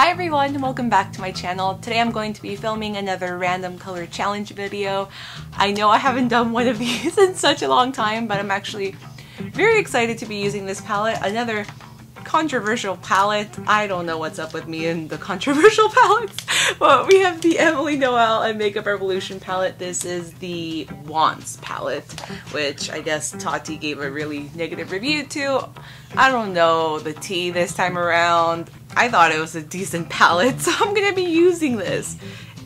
Hi everyone, and welcome back to my channel. Today I'm going to be filming another random color challenge video. I know I haven't done one of these in such a long time, but I'm actually very excited to be using this palette. Another controversial palette. I don't know what's up with me and the controversial palettes, but we have the Emily Noel and Makeup Revolution palette. This is the Wants palette, which I guess Tati gave a really negative review to. I don't know the tea this time around. I thought it was a decent palette, so I'm gonna be using this.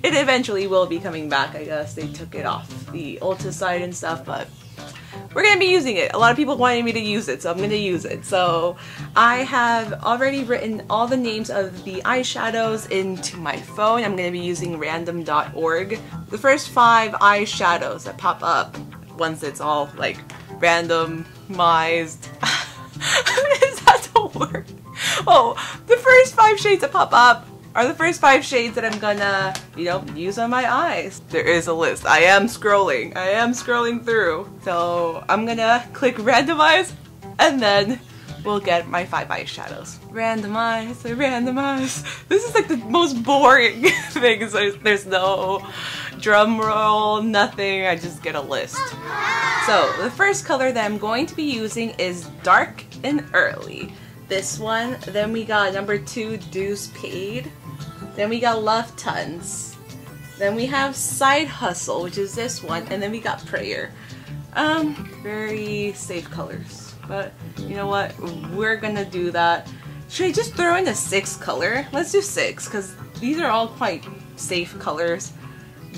It eventually will be coming back, I guess. They took it off the Ulta site and stuff, but we're gonna be using it. A lot of people wanted me to use it, so I'm gonna use it. So I have already written all the names of the eyeshadows into my phone. I'm gonna be using random.org. The first 5 eyeshadows that pop up, once it's all like randomized. Is that the word? Oh, the first 5 shades that pop up are the first 5 shades that I'm gonna, use on my eyes. There is a list. I am scrolling through. So I'm gonna click randomize and then we'll get my 5 eyeshadows. Randomize, randomize. This is like the most boring thing. So there's no drum roll, nothing. I just get a list. So the first color that I'm going to be using is Dark and Early. This one. Then we got number 2, Dues Paid. Then we got Love Tons. Then we have Side Hustle, which is this one. And then we got Prayer. Very safe colors. But you know what? We're gonna do that. Should I just throw in a 6th color? Let's do 6, because these are all quite safe colors.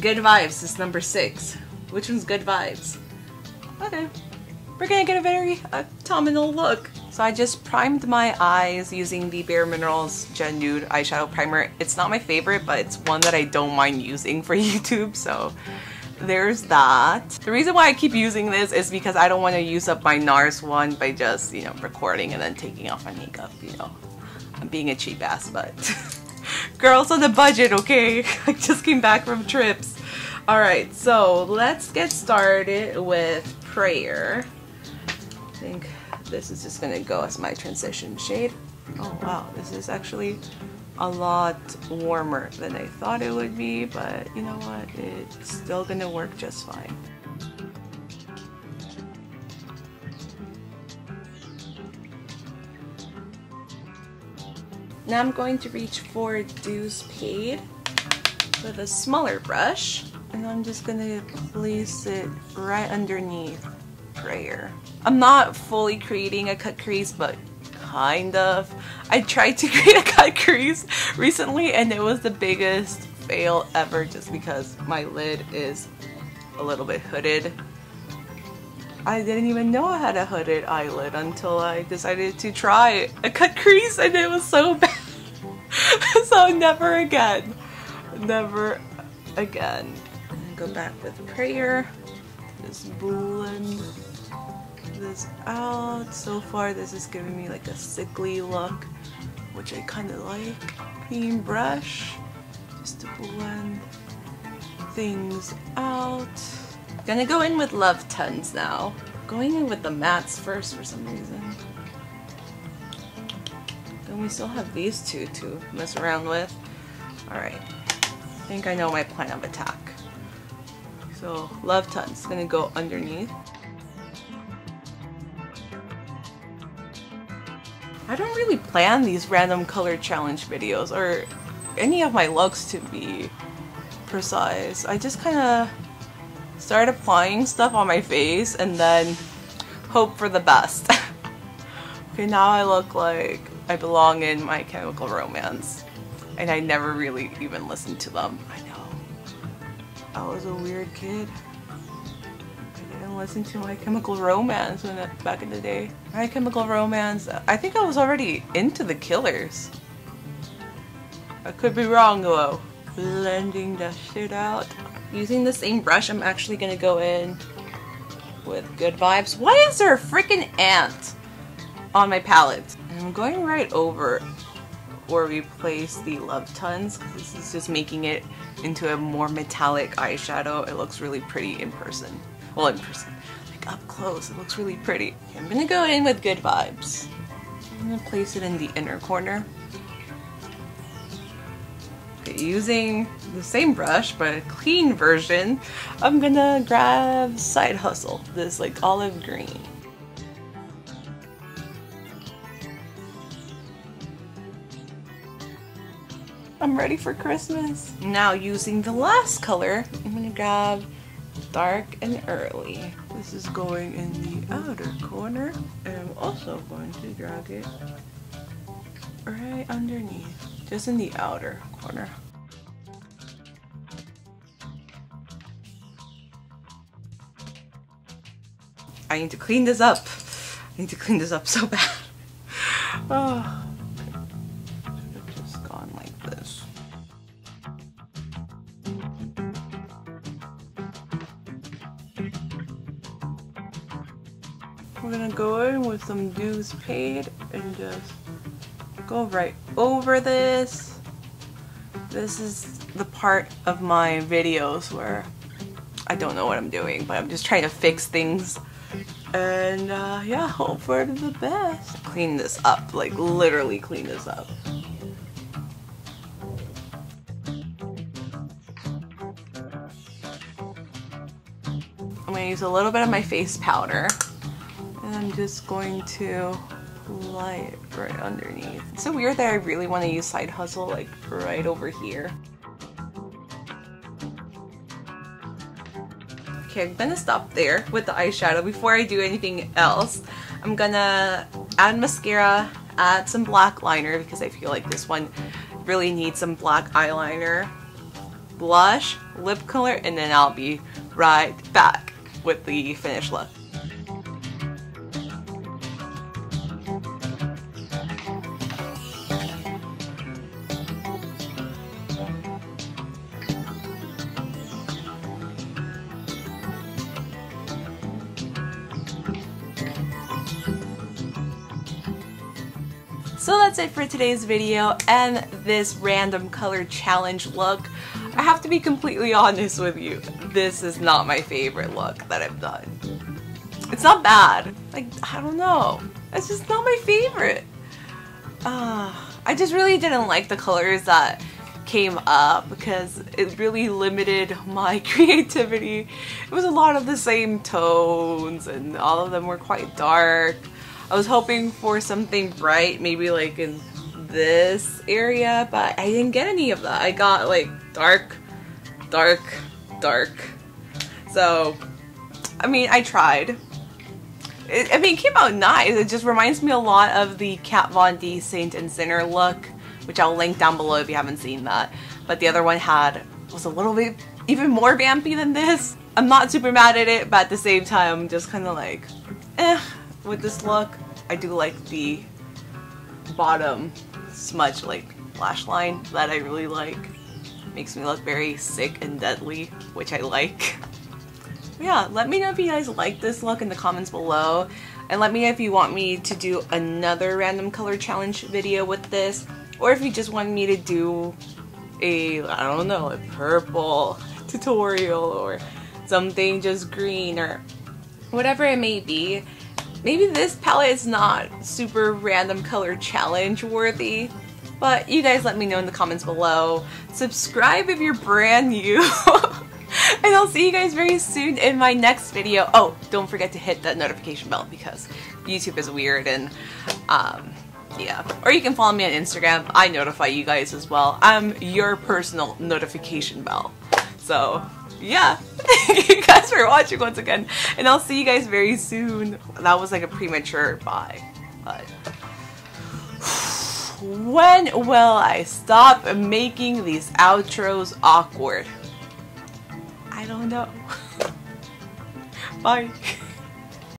Good Vibes is number 6. Which one's Good Vibes? Okay. We're gonna get a very autumnal look. So I just primed my eyes using the bareMinerals Gen Nude eyeshadow primer. It's not my favorite, but it's one that I don't mind using for YouTube, so there's that. The reason why I keep using this is because I don't want to use up my NARS one by just, recording and then taking off my makeup, I'm being a cheap ass, but girls on the budget, okay? I just came back from trips. Alright, so let's get started with Prayer. I think this is just gonna go as my transition shade. Oh wow, this is actually a lot warmer than I thought it would be, but you know what? It's still gonna work just fine. Now I'm going to reach for Dues Paid with a smaller brush, and I'm just gonna place it right underneath Prayer. I'm not fully creating a cut crease, but kind of. I tried to create a cut crease recently and it was the biggest fail ever just because my lid is a little bit hooded. I didn't even know I had a hooded eyelid until I decided to try a cut crease and it was so bad. So never again. Never again. And go back with Prayer. Just blend this out. So far this is giving me like a sickly look, which I kind of like. Clean brush just to blend things out. Gonna go in with Love Tons now. Going in with the mattes first for some reason. Then we still have these two to mess around with. Alright, I think I know my plan of attack. So Love Tons gonna go underneath. I don't really plan these random color challenge videos or any of my looks to be precise. I just kind of start applying stuff on my face and then hope for the best. Okay, now I look like I belong in My Chemical Romance and I never really even listened to them. I know. I was a weird kid. I didn't listen to My Chemical Romance back in the day. My Chemical Romance, I think I was already into the Killers. I could be wrong though. Blending that shit out. Using the same brush, I'm actually gonna go in with Good Vibes. Why is there a freaking ant on my palette? And I'm going right over where we place the Love Tons, because this is just making it into a more metallic eyeshadow. It looks really pretty in person. Well, in person. Like up close, it looks really pretty. Okay, I'm gonna go in with Good Vibes. I'm gonna place it in the inner corner. using the same brush but a clean version, I'm gonna grab Side Hustle, this like olive green. I'm ready for Christmas. Now using the last color, I'm gonna grab Dark and Early. This is going in the outer corner, and I'm also going to drag it right underneath, just in the outer corner. I need to clean this up. I need to clean this up so bad. Oh. We're gonna go in with some dues paid and just go right over this. This is the part of my videos where I don't know what I'm doing, but I'm just trying to fix things. And yeah, hope for the best. Clean this up, like literally clean this up. I'm gonna use a little bit of my face powder. And I'm just going to apply it right underneath. It's so weird that I really want to use Side Hustle like right over here. Okay, I'm gonna stop there with the eyeshadow. Before I do anything else, I'm gonna add mascara, add some black liner because I feel like this one really needs some black eyeliner, blush, lip color, and then I'll be right back with the finished look. So that's it for today's video and this random color challenge look. I have to be completely honest with you, this is not my favorite look that I've done. It's not bad, like, I don't know, it's just not my favorite. I just really didn't like the colors that came up because it really limited my creativity. It was a lot of the same tones and all of them were quite dark. I was hoping for something bright, maybe like in this area, but I didn't get any of that. I got like dark, dark, dark. So, I mean, I tried. I mean, it came out nice. It just reminds me a lot of the Kat Von D Saint and Sinner look, which I'll link down below if you haven't seen that. But the other one was a little bit even more vampy than this. I'm not super mad at it, but at the same time, I'm just kind of like, eh. With this look, I do like the bottom smudge like lash line that I really like. Makes me look very sick and deadly, which I like. Yeah, let me know if you guys like this look in the comments below, and let me know if you want me to do another random color challenge video with this, or if you just want me to do a, I don't know, a purple tutorial or something just green or whatever it may be. Maybe this palette is not super random color challenge worthy, but you guys let me know in the comments below. Subscribe if you're brand new, and I'll see you guys very soon in my next video. Oh, don't forget to hit that notification bell because YouTube is weird, and yeah. Or you can follow me on Instagram. I notify you guys as well. I'm your personal notification bell. So yeah, thank you guys for watching once again, and I'll see you guys very soon. That was like a premature bye, but when will I stop making these outros awkward? I don't know. Bye.